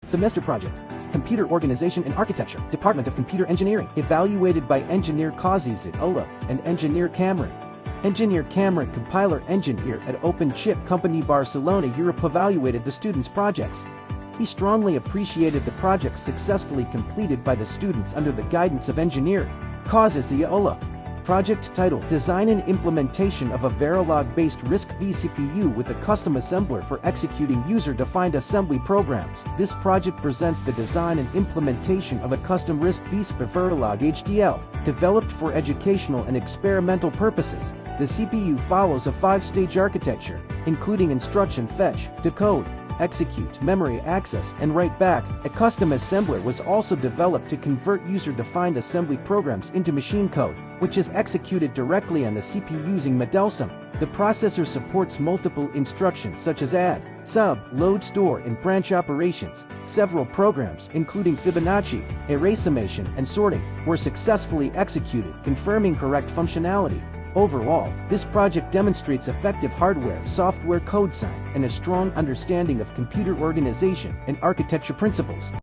Semester project. Computer Organization and Architecture, Department of Computer Engineering, evaluated by Engineer Kazi Ullah and Engineer Cameron. Engineer Cameron, compiler engineer at Open Chip Company Barcelona, Europe, evaluated the students' projects. He strongly appreciated the projects successfully completed by the students under the guidance of Engineer Kazi Ullah. Project title: Design and Implementation of a Verilog-based RISC-V CPU with a custom assembler for executing user-defined assembly programs. This project presents the design and implementation of a custom RISC-V Verilog HDL, developed for educational and experimental purposes. The CPU follows a 5-stage architecture, including instruction fetch, decode, execute, memory access, and write back. A custom assembler was also developed to convert user-defined assembly programs into machine code, which is executed directly on the CPU using ModelSim. The processor supports multiple instructions such as add, sub, load, store, and branch operations. Several programs, including Fibonacci, array summation, and sorting, were successfully executed, confirming correct functionality. Overall, this project demonstrates effective hardware-software code design and a strong understanding of computer organization and architecture principles.